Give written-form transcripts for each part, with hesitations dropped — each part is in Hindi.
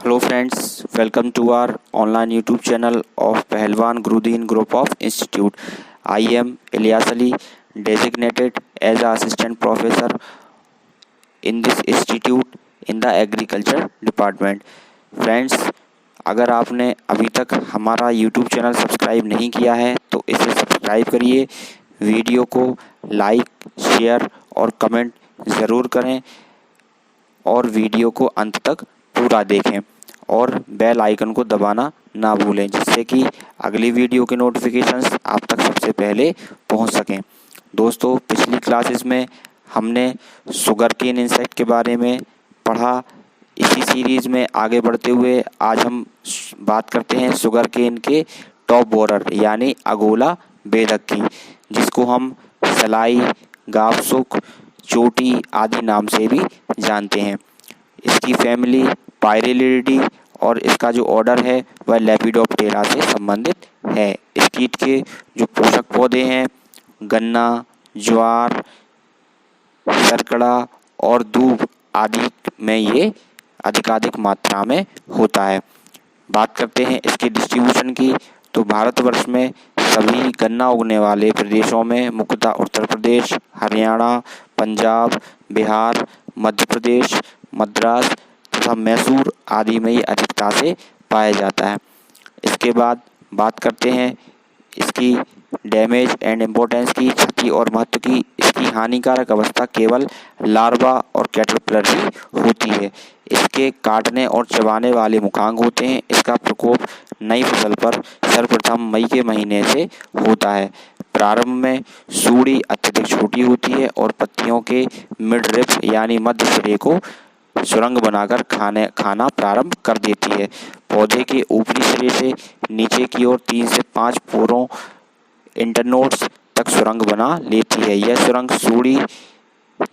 Hello friends, welcome to our online YouTube channel of Pahalwan Guruddin Group of Institute. I am Ilyas Ali, designated as an assistant professor in this institute in the agriculture department. Friends, अगर आपने अभी तक हमारा YouTube चैनल सब्सक्राइब नहीं किया है तो इसे सब्सक्राइब करिए, वीडियो को लाइक, शेयर और कमेंट ज़रूर करें और वीडियो को अंत तक पूरा देखें और बेल आइकन को दबाना ना भूलें, जिससे कि अगली वीडियो के नोटिफिकेशंस आप तक सबसे पहले पहुंच सकें। दोस्तों, पिछली क्लासेस में हमने शुगर केन इंसेक्ट के बारे में पढ़ा। इसी सीरीज़ में आगे बढ़ते हुए आज हम बात करते हैं शुगर केन के टॉप बोरर यानी अगोला बेधक की, जिसको हम सलाई, गावसुक, चोटी आदि नाम से भी जानते हैं। इसकी फैमिली पायरेलिडी और इसका जो ऑर्डर है वह लेपिडोप्टेरा से संबंधित है। इस कीट के जो पोषक पौधे हैं गन्ना, ज्वार, सरकड़ा और दूब आदि में ये अधिकाधिक मात्रा में होता है। बात करते हैं इसके डिस्ट्रीब्यूशन की, तो भारतवर्ष में सभी गन्ना उगने वाले प्रदेशों में मुख्यतः उत्तर प्रदेश, हरियाणा, पंजाब, बिहार, मध्य प्रदेश, मद्रास तथा मैसूर आदि में ये अधिकता से पाया जाता है। इसके बाद बात करते हैं इसकी डैमेज एंड इम्पोर्टेंस की, क्षति और महत्व की। इसकी हानिकारक अवस्था केवल लार्वा और कैटरपिलर ही होती है। इसके काटने और चबाने वाले मुखांग होते हैं। इसका प्रकोप नई फसल पर सर्वप्रथम मई के महीने से होता है। प्रारंभ में सूड़ी अत्यधिक छोटी होती है और पत्तियों के मिड रिप यानी मध्य सिरे को सुरंग बनाकर खाना प्रारंभ कर देती है। पौधे के ऊपरी सिरे से नीचे की ओर 3 से 5 पोरों इंटरनोड्स तक सुरंग बना लेती है। यह सुरंग सूड़ी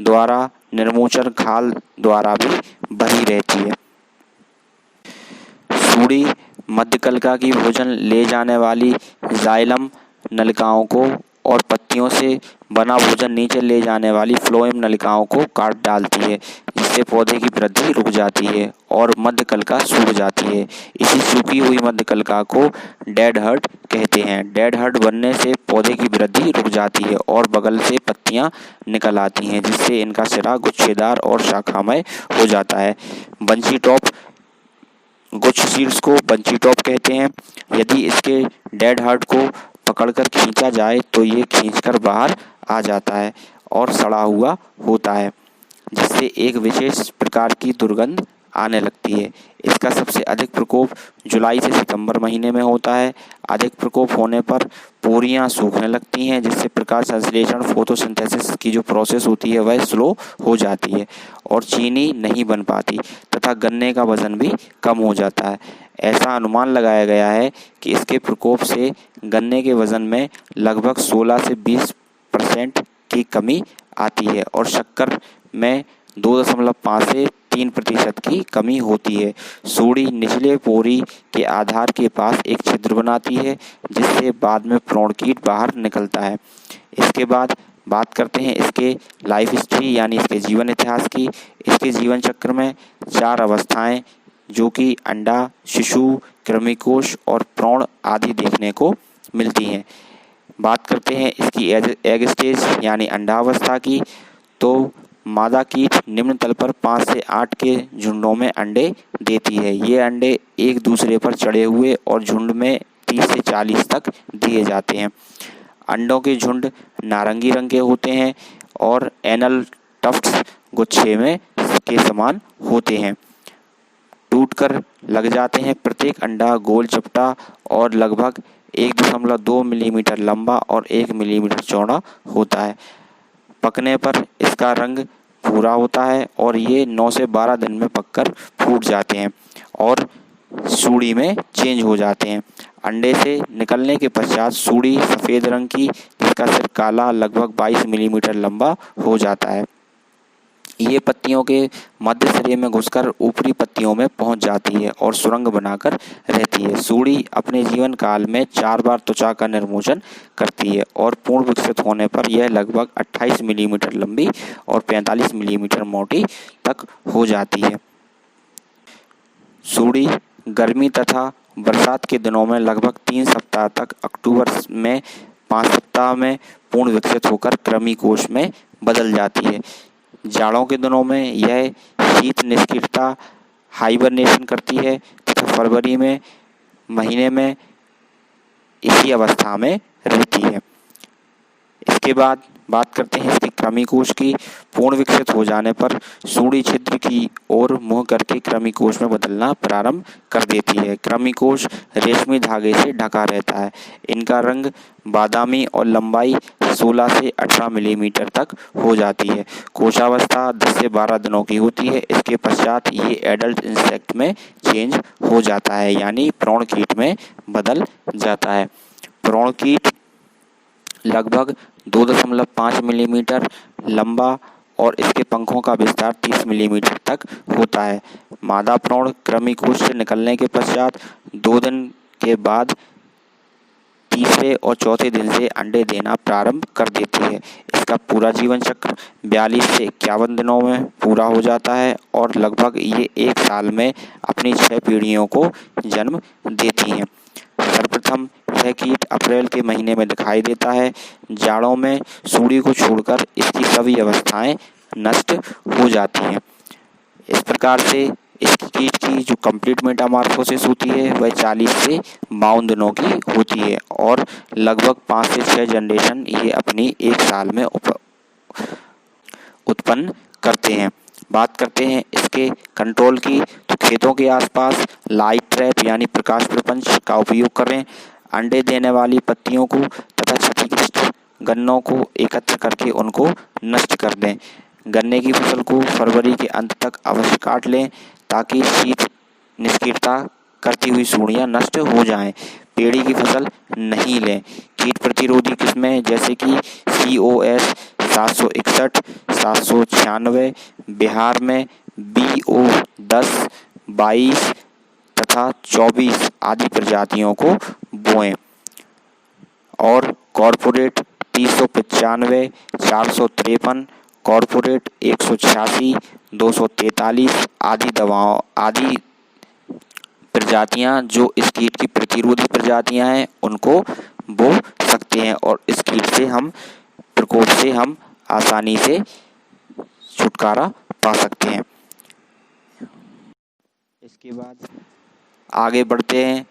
द्वारा निर्मोचन खाल द्वारा भी बनी रहती है। सूड़ी मध्यकलिका की भोजन ले जाने वाली जाइलम नलिकाओं को और पत्तियों से बना भोजन नीचे ले जाने वाली फ्लोएम नलिकाओं को काट डालती है, जिससे पौधे की वृद्धि रुक जाती है और मध्यकलिका सूख जाती है। इसी सूखी हुई मध्यकलिका को डेड हर्ट कहते हैं। डेड हर्ट बनने से पौधे की वृद्धि रुक जाती है और बगल से पत्तियां निकल आती हैं, जिससे इनका सिरा गुच्छेदार और शाखामय हो जाता है। बंची टॉप गुच्छ शीर्ष को बंची टॉप कहते हैं। यदि इसके डेड हर्ट को पकड़कर खींचा जाए तो ये खींचकर बाहर आ जाता है और सड़ा हुआ होता है, जिससे एक विशेष प्रकार की दुर्गंध आने लगती है। इसका सबसे अधिक प्रकोप जुलाई से सितंबर महीने में होता है। अधिक प्रकोप होने पर पोरियां सूखने लगती हैं, जिससे प्रकाश संश्लेषण फोटोसिंथेसिस की जो प्रोसेस होती है वह स्लो हो जाती है और चीनी नहीं बन पाती तथा गन्ने का वजन भी कम हो जाता है। ऐसा अनुमान लगाया गया है कि इसके प्रकोप से गन्ने के वजन में लगभग 16 से 20% की कमी आती है और शक्कर में 2.5 से 3% की कमी होती है। सूड़ी निचले पोरी के आधार के पास एक छिद्र बनाती है, जिससे बाद में प्रोणकीट बाहर निकलता है। इसके बाद बात करते हैं इसके लाइफ हिस्ट्री यानी इसके जीवन इतिहास की। इसके जीवन चक्र में 4 अवस्थाएं जो कि अंडा, शिशु, कृमिकोश और प्रोण आदि देखने को मिलती हैं। बात करते हैं इसकी एग स्टेज यानी अंडावस्था की, तो मादा कीट निम्न तल पर 5 से 8 के झुंडों में अंडे देती है। ये अंडे एक दूसरे पर चढ़े हुए और झुंड में 30 से 40 तक दिए जाते हैं। अंडों के झुंड नारंगी रंग के होते हैं और एनल टफ्ट्स गुच्छे में के समान होते हैं, टूटकर लग जाते हैं। प्रत्येक अंडा गोल चपटा और लगभग 1.2 मिलीमीटर लंबा और 1 मिलीमीटर चौड़ा होता है। पकने पर इसका रंग भूरा होता है और ये 9 से 12 दिन में पककर फूट जाते हैं और सूड़ी में चेंज हो जाते हैं। अंडे से निकलने के पश्चात सूड़ी सफ़ेद रंग की, जिसका सिर काला लगभग 22 मिलीमीटर लंबा हो जाता है। ये पत्तियों के मध्य सिरे में घुसकर ऊपरी पत्तियों में पहुंच जाती है और सुरंग बनाकर रहती है। सूड़ी अपने जीवन काल में 4 बार त्वचा का निर्मोचन करती है और पूर्ण विकसित होने पर यह लगभग 28 मिलीमीटर लंबी और 45 मिलीमीटर मोटी तक हो जाती है। सूड़ी गर्मी तथा बरसात के दिनों में लगभग 3 सप्ताह तक, अक्टूबर में 5 सप्ताह में पूर्ण विकसित होकर कृमि कोष में बदल जाती है। जाड़ों के दिनों में यह शीत निष्क्रियता हाइबरनेशन करती है तथा फरवरी में महीने में इसी अवस्था में रहती है। इसके बाद बात करते हैं इसकी कृमि कोष की। पूर्ण विकसित हो जाने पर सूड़ी छिद्र की ओर मुँह करके कृमि कोष में बदलना प्रारंभ कर देती है। कृमि कोष रेशमी धागे से ढका रहता है। इनका रंग बादामी और लंबाई 16 से 18 मिलीमीटर तक हो जाती है। कोशावस्था 10 से 12 दिनों की होती है। इसके पश्चात ये एडल्ट इंसेक्ट में चेंज हो जाता है, यानी प्रौढ़ कीट में बदल जाता है। प्रौढ़ कीट लगभग 2.5 मिलीमीटर लंबा और इसके पंखों का विस्तार 30 मिलीमीटर तक होता है। मादा प्रौढ़ कृमि कोष से निकलने के पश्चात 2 दिन के बाद तीसरे और चौथे दिन से अंडे देना प्रारंभ कर देती है। इसका पूरा जीवन चक्र 42 से 51 दिनों में पूरा हो जाता है और लगभग ये 1 साल में अपनी 6 पीढ़ियों को जन्म देती हैं। सर्वप्रथम यह कीट अप्रैल के महीने में दिखाई देता है। जाड़ों में सूड़ी को छोड़कर इसकी सभी अवस्थाएं नष्ट हो जाती हैं। इस प्रकार से इस कीट की जो कंप्लीट मेटामॉर्फोसिस होती है वह 40 से 52 दिनों की होती है और लगभग 5 से 6 जनरेशन ये अपनी 1 साल में उत्पन्न करते हैं। बात करते हैं इसके कंट्रोल की, तो खेतों के आसपास लाइट ट्रैप यानी प्रकाश प्रपंच का उपयोग करें। अंडे देने वाली पत्तियों को तथा क्षतिग्रस्त गन्नों को एकत्र करके उनको नष्ट कर दें। गन्ने की फसल को फरवरी के अंत तक अवश्य काट लें ताकि शीत निष्क्रियता करती हुई सूड़ियाँ नष्ट हो जाएं। पेड़ी की फसल नहीं लें। कीट प्रतिरोधी किस्में जैसे कि COS 761, 796, बिहार में BO 10, 22 तथा 24 आदि प्रजातियों को बोएं और कॉर्पोरेट 395, 453, कॉर्पोरेट 186, 243 आदि प्रजातियां जो इस कीट की प्रतिरोधी प्रजातियां हैं उनको बो सकते हैं और इस कीट से हम प्रकोप से हम आसानी से छुटकारा पा सकते हैं। इसके बाद आगे बढ़ते हैं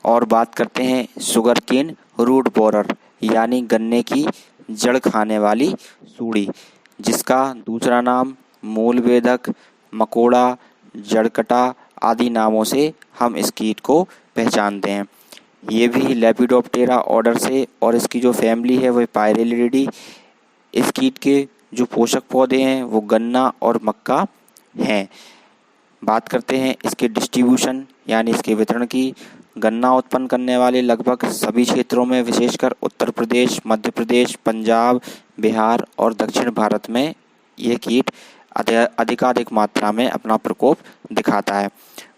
और बात करते हैं शुगर केन रूट बोरर यानी गन्ने की जड़ खाने वाली सूड़ी, जिसका दूसरा नाम मूल वेदक, मकोड़ा, जड़कटा आदि नामों से हम इस कीट को पहचानते हैं। ये भी लेपिडोप्टेरा ऑर्डर से और इसकी जो फैमिली है वह पायरेलिडी। इस कीट के जो पोषक पौधे हैं वो गन्ना और मक्का हैं। बात करते हैं इसके डिस्ट्रीब्यूशन यानी इसके वितरण की। गन्ना उत्पन्न करने वाले लगभग सभी क्षेत्रों में, विशेषकर उत्तर प्रदेश, मध्य प्रदेश, पंजाब, बिहार और दक्षिण भारत में यह कीट अधिकाधिक मात्रा में अपना प्रकोप दिखाता है।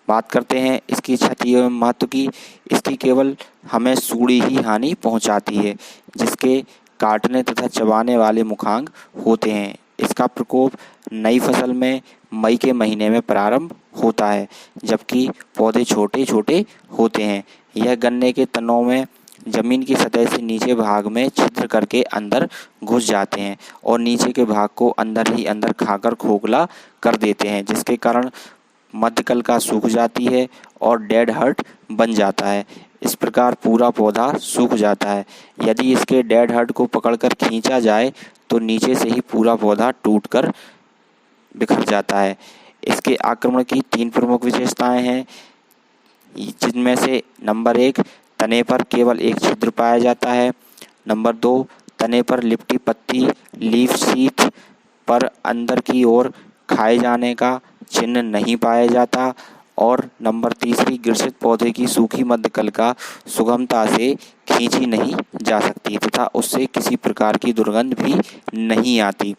बात करते हैं इसकी क्षति एवं महत्व की। इसकी केवल हमें सूड़ी ही हानि पहुंचाती है, जिसके काटने तथा चबाने वाले मुखांग होते हैं। इसका प्रकोप नई फसल में मई के महीने में प्रारंभ होता है, जबकि पौधे छोटे छोटे होते हैं। यह गन्ने के तनों में जमीन की सतह से नीचे भाग में छिद्र करके अंदर घुस जाते हैं और नीचे के भाग को अंदर ही अंदर खाकर खोखला कर देते हैं, जिसके कारण मध्यकलिका सूख जाती है और डेड हर्ट बन जाता है। इस प्रकार पूरा पौधा सूख जाता है। यदि इसके डेड हर्ट को पकड़कर खींचा जाए तो नीचे से ही पूरा पौधा टूटकर बिखर जाता है। इसके आक्रमण की 3 प्रमुख विशेषताएं हैं, जिनमें से नंबर 1, तने पर केवल एक छिद्र पाया जाता है। नंबर 2, तने पर लिपटी पत्ती लीफ शीथ पर अंदर की ओर खाए जाने का चिन्ह नहीं पाया जाता। और नंबर 3, ग्रसित पौधे की सूखी मध्यकलिका सुगमता से खींची नहीं जा सकती तथा उससे किसी प्रकार की दुर्गंध भी नहीं आती।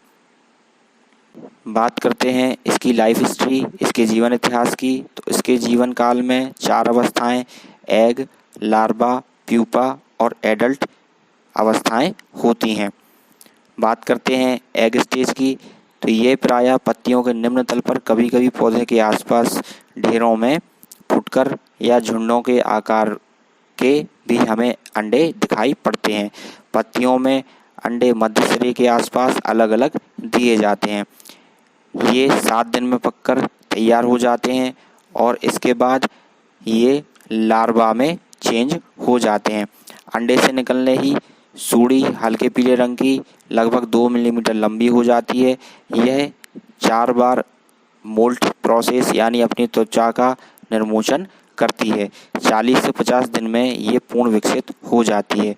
बात करते हैं इसकी लाइफ हिस्ट्री, इसके जीवन इतिहास की। तो इसके जीवन काल में 4 अवस्थाएं एग, लार्वा, प्यूपा और एडल्ट अवस्थाएं होती हैं। बात करते हैं एग स्टेज की। तो ये प्रायः पत्तियों के निम्न तल पर कभी कभी पौधे के आसपास ढेरों में फुटकर या झुंडों के आकार के भी हमें अंडे दिखाई पड़ते हैं। पत्तियों में अंडे मध्य सिरे के आसपास अलग अलग दिए जाते हैं। ये 7 दिन में पककर तैयार हो जाते हैं और इसके बाद ये लार्वा में चेंज हो जाते हैं। अंडे से निकलने ही सूड़ी हल्के पीले रंग की लगभग 2 मिलीमीटर लंबी हो जाती है। यह 4 बार मोल्ट प्रोसेस यानी अपनी त्वचा का निर्मोचन करती है। 40 से 50 दिन में ये पूर्ण विकसित हो जाती है।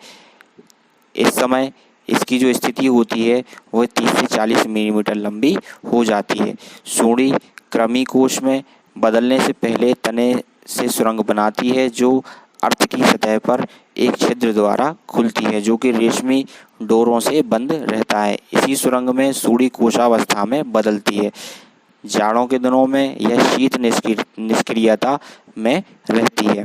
इस समय इसकी जो स्थिति होती है वह 30 से 40 मिलीमीटर लंबी हो जाती है। सूड़ी कृमि कोश में बदलने से पहले तने से सुरंग बनाती है जो अर्थ की सतह पर एक छिद्र द्वारा खुलती है जो कि रेशमी डोरों से बंद रहता है। इसी सुरंग में सूड़ी कोशावस्था में बदलती है। जाड़ों के दिनों में यह शीत निष्क्रियता में रहती है।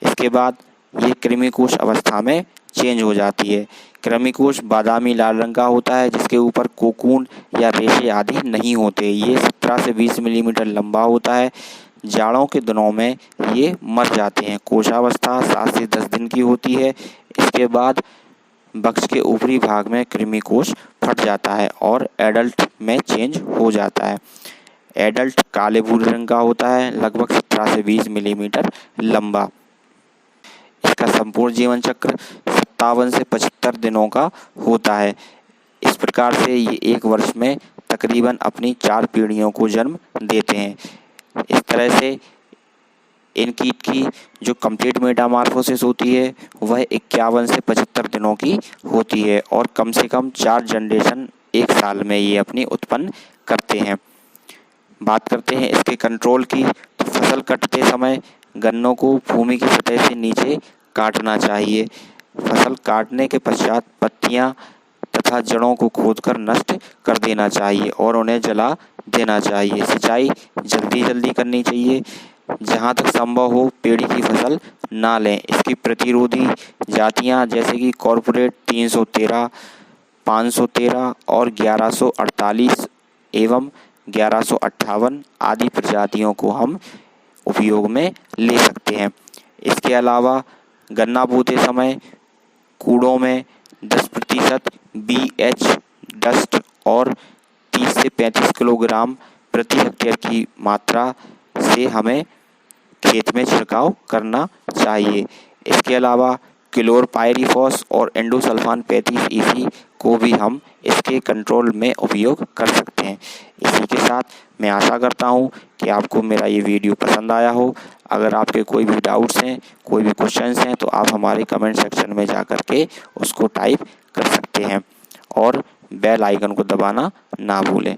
इसके बाद ये कृमिकोश अवस्था में चेंज हो जाती है। कृमिकोश बादामी लाल रंग का होता है जिसके ऊपर कोकून या रेशे आदि नहीं होते। ये 17 से 20 मिलीमीटर लंबा होता है। जाड़ों के दिनों में ये मर जाते हैं। कोशावस्था 7 से 10 दिन की होती है। इसके बाद वक्ष के ऊपरी भाग में कृमिकोश फट जाता है और एडल्ट में चेंज हो जाता है। एडल्ट काले भूरे रंग का होता है, लगभग 17 से 20 मिलीमीटर लंबा। इसका संपूर्ण जीवन चक्र 57 से 75 दिनों का होता है। इस प्रकार से ये 1 वर्ष में तकरीबन अपनी 4 पीढ़ियों को जन्म देते हैं। इस तरह से इन कीट की जो कंप्लीट मेटामॉर्फोसिस होती है वह 51 से 75 दिनों की होती है और कम से कम 4 जनरेशन 1 साल में ये अपनी उत्पन्न करते हैं। बात करते हैं इसके कंट्रोल की, तो फसल कटते समय गन्नों को भूमि की सतह से नीचे काटना चाहिए। फसल काटने के पश्चात पत्तियां तथा जड़ों को खोदकर नष्ट कर देना चाहिए और उन्हें जला देना चाहिए। सिंचाई जल्दी करनी चाहिए। जहां तक संभव हो पेड़ी की फसल ना लें। इसकी प्रतिरोधी जातियां जैसे कि कॉर्पोरेट 313, 513 और 1148 एवं 1158 आदि प्रजातियों को हम उपयोग में ले सकते हैं। इसके अलावा गन्ना बोते समय कूड़ों में 10% BH डस्ट और 30 से 35 किलोग्राम प्रति हेक्टेयर की मात्रा से हमें खेत में छिड़काव करना चाहिए। इसके अलावा क्लोरपाइरीफॉस और एंडोसल्फान 35 EC को भी हम इसके कंट्रोल में उपयोग कर सकते हैं। इसी के साथ मैं आशा करता हूँ कि आपको मेरा ये वीडियो पसंद आया हो। अगर आपके कोई भी डाउट्स हैं, कोई भी क्वेश्चंस हैं तो आप हमारे कमेंट सेक्शन में जा कर के उसको टाइप कर सकते हैं और बेल आइकन को दबाना ना भूलें।